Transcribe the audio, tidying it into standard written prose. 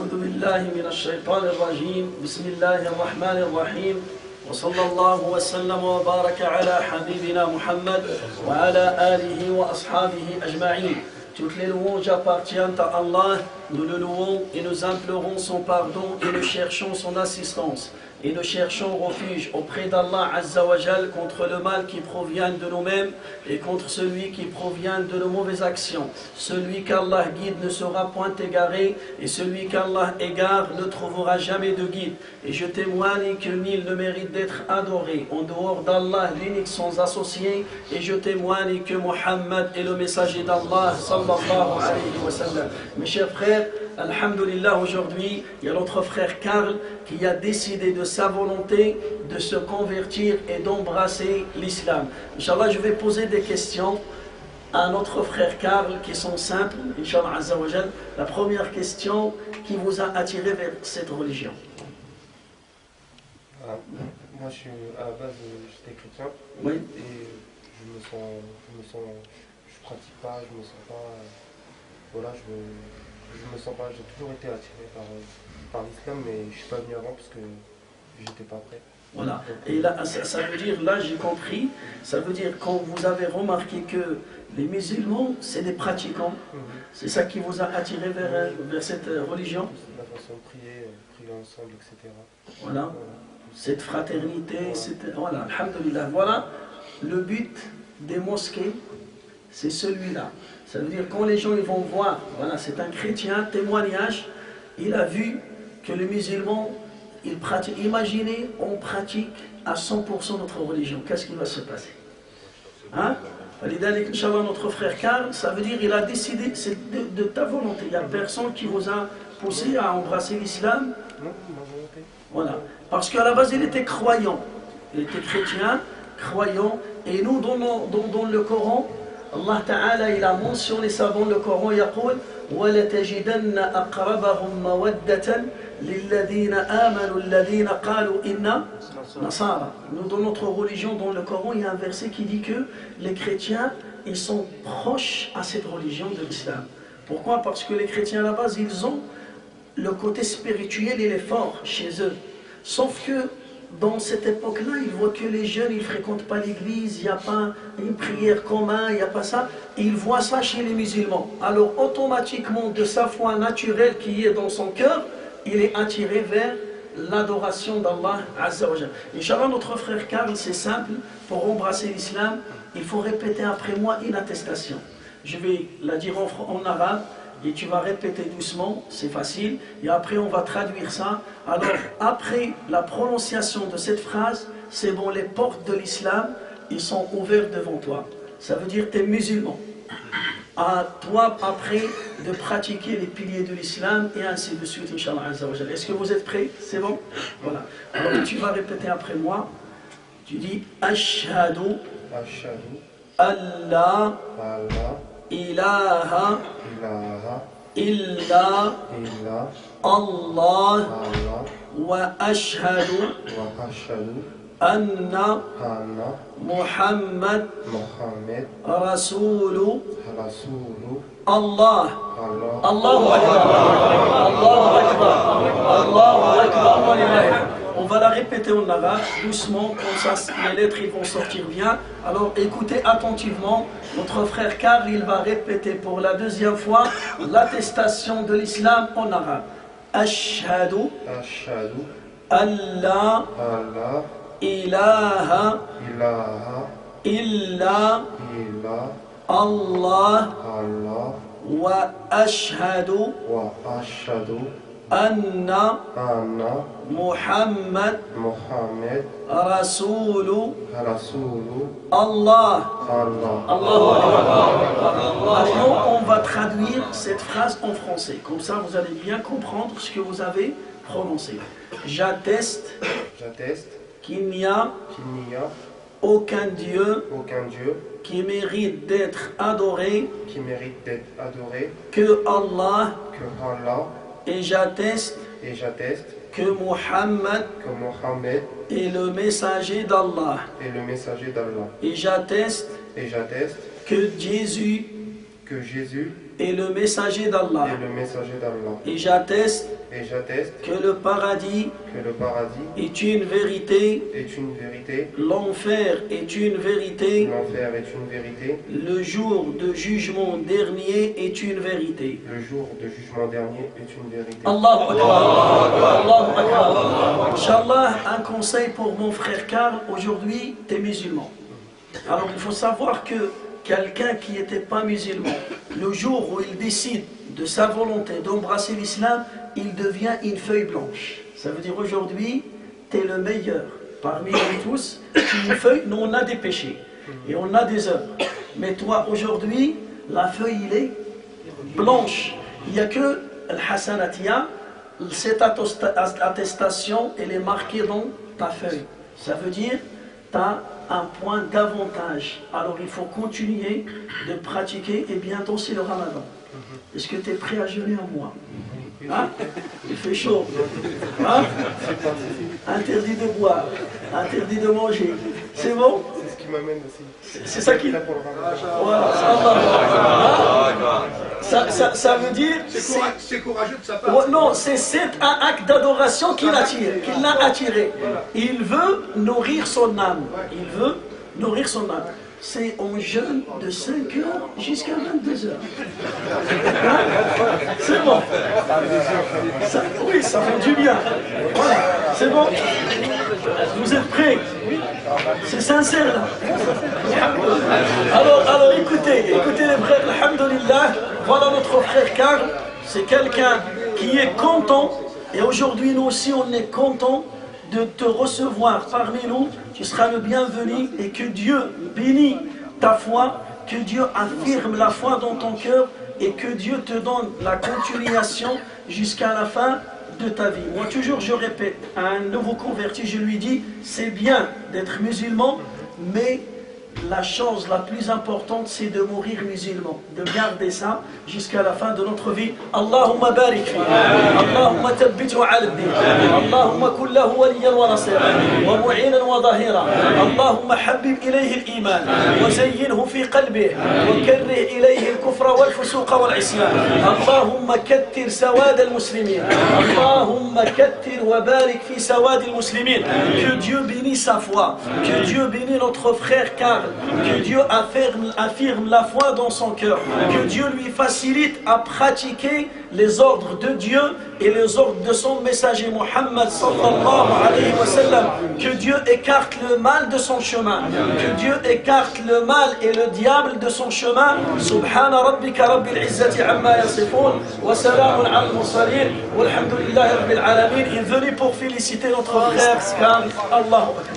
أعوذ بالله من الشيطان الرجيم بسم الله الرحمن الرحيم وصلى الله وسلم وبارك على حبيبنا محمد وعلى آله وأصحابه أجمعين. Toutes les louanges appartiennent à Allah, nous le louons et nous implorons son pardon et nous cherchons son assistance. Et nous cherchons refuge auprès d'Allah Azza wa Jal contre le mal qui provient de nous-mêmes et contre celui qui provient de nos mauvaises actions. Celui qu'Allah guide ne sera point égaré et celui qu'Allah égare ne trouvera jamais de guide. Et je témoigne que nul ne mérite d'être adoré en dehors d'Allah, l'unique sans associé. Et je témoigne que Muhammad est le messager d'Allah sallallahu alayhi wa sallam. Mes chers frères, alhamdulillah, aujourd'hui, il y a notre frère Karl qui a décidé de sa volonté de se convertir et d'embrasser l'islam. Inch'Allah, je vais poser des questions à notre frère Karl qui sont simples, Inch'Allah Azza wa Jal. La première question, qui vous a attiré vers cette religion? Moi, à la base, j'étais chrétien. Oui. Et je pratique pas, je me sens pas, voilà, je me sens pas, j'ai toujours été attiré par l'islam, mais je suis pas venu avant parce que j'étais pas prêt. Voilà, et là, ça veut dire, là j'ai compris, ça veut dire quand vous avez remarqué que les musulmans, c'est des pratiquants, c'est ça qui vous a attiré vers cette religion? La façon de prier ensemble, etc. Voilà, cette fraternité, voilà, alhamdulillah. Voilà, le but des mosquées, c'est celui-là. Ça veut dire quand les gens ils vont voir, voilà, c'est un chrétien, témoignage, il a vu que les musulmans, ils pratiquent. Imaginez, on pratique à 100% notre religion. Qu'est-ce qui va se passer? Hein? Inch'Allah, notre frère Karl, ça veut dire il a décidé, c'est de ta volonté. Il n'y a personne qui vous a poussé à embrasser l'islam. Non, ma volonté. Voilà. Parce qu'à la base, il était croyant. Il était chrétien, croyant. Et nous, dans le Coran, Allah Ta'ala, il a mentionné ça dans le Coran, il dit وَلَتَجِدَنَّ أَقْرَبَهُمْ مَوَدَّةً لِلَّذِينَ آمَنُوا الَّذِينَ قَالُوا إِنَّا نَصَارَى. Nous, dans notre religion, dans le Coran, il y a un verset qui dit que les chrétiens, ils sont proches à cette religion de l'islam. Pourquoi? Parce que les chrétiens à la base, ils ont le côté spirituel, il est fort chez eux. Sauf que dans cette époque-là, ils voient que les jeunes, ils ne fréquentent pas l'église, il n'y a pas une prière commune, il n'y a pas ça. Ils voient ça chez les musulmans. Alors automatiquement, de sa foi naturelle qui est dans son cœur, il est attiré vers l'adoration d'Allah Azza wa Jal. Inch'Allah, notre frère Karl, c'est simple, pour embrasser l'islam, il faut répéter après moi une attestation. Je vais la dire en arabe. Et tu vas répéter doucement, c'est facile, et après on va traduire ça. Alors après la prononciation de cette phrase, c'est bon, les portes de l'islam, ils sont ouvertes devant toi. Ça veut dire tu es musulman. À toi après de pratiquer les piliers de l'islam et ainsi de suite, Inch'Allah Azza wa Jal. Est-ce que vous êtes prêts? C'est bon? Voilà. Alors tu vas répéter après moi. Tu dis Ashhadu Allah ilaha illa Allah wa ashhadu anna Muhammad Rasulu Allah. Allahu Akbar. Allahu Akbar. Allahu Akbar. On va la répéter en arabe, doucement, comme ça les lettres ils vont sortir bien. Alors écoutez attentivement, notre frère Karl il va répéter pour la deuxième fois l'attestation de l'islam en arabe. Ashhadu Allah ilaha illa Allah wa ashhadu anna Muhammad Rasulu Allah. Allahu Akbar. Maintenant, on va traduire cette phrase en français. Comme ça, vous allez bien comprendre ce que vous avez prononcé. J'atteste qu'il n'y a aucun Dieu qui mérite d'être adoré que Allah. Et j'atteste que Muhammad est le messager d'Allah. Et j'atteste que Jésus et le messager d'Allah. Et j'atteste que le paradis est une vérité, l'enfer est une vérité, le jour de jugement dernier est une vérité. Allahu Akbar. Allahu Akbar. Inch'Allah, un conseil pour mon frère Karl, aujourd'hui, tu es musulman. Alors il faut savoir que quelqu'un qui n'était pas musulman, le jour où il décide de sa volonté d'embrasser l'islam, il devient une feuille blanche. Ça veut dire aujourd'hui, tu es le meilleur parmi nous tous. Tu es une feuille, nous on a des péchés et on a des œuvres. Mais toi aujourd'hui, la feuille il est blanche. Il n'y a que Al-Hassanatia, cette attestation, elle est marquée dans ta feuille. Ça veut dire, tu as un point d'avantage. Alors il faut continuer de pratiquer et bientôt c'est le Ramadan. Est-ce que tu es prêt à jeûner un mois? Hein? Il fait chaud. Hein? Interdit de boire, interdit de manger. C'est bon? C'est ce qui m'amène aussi. C'est ça qui... Voilà, ça veut dire... C'est courageux de sa part. Non, c'est un acte d'adoration qui l'attire, qui l'a attiré. Il veut nourrir son âme. Il veut nourrir son âme. C'est en jeûne de 5 heures jusqu'à 22 heures. Hein? C'est bon. Oui, ça fait du bien. Voilà, c'est bon. Vous êtes prêts? C'est sincère là. Alors écoutez les frères, alhamdoulilah, voilà notre frère Karl, c'est quelqu'un qui est content, et aujourd'hui nous aussi on est content de te recevoir parmi nous. Tu seras le bienvenu et que Dieu bénisse ta foi, que Dieu affirme la foi dans ton cœur et que Dieu te donne la continuation jusqu'à la fin de ta vie. Moi toujours je répète à un nouveau converti, je lui dis c'est bien d'être musulman, mais la chose la plus importante c'est de mourir musulman, de garder ça jusqu'à la fin de notre vie. Allahumma barik fi, Allahumma thabbitu ala ad-din, Allahumma kun lahu waliyan wa nasira wa mu'inan wa dhahira, Allahumma habib ilayhi al-iman wa zayyinhu fi qalbihi wa karrih ilayhi al-kufra wal-fusuqa wal-'isyan, Allahumma kattir sawad al-muslimin, Allahumma kattir wa barik fi sawad al-muslimin. Que Dieu bénisse sa foi, que Dieu bénisse notre frère Karl, que Dieu affirme la foi dans son cœur, que Dieu lui facilite à pratiquer les ordres de Dieu et les ordres de son messager Muhammad sallallahu alayhi wa sallam, que Dieu écarte le mal de son chemin, que Dieu écarte le mal et le diable de son chemin. Subhana rabbika rabbil izzati amma yasifun wa salamun ala al-mursalin walhamdulillahi rabbil alamin. Il venait pour féliciter notre frère Karl. Allahu Akbar.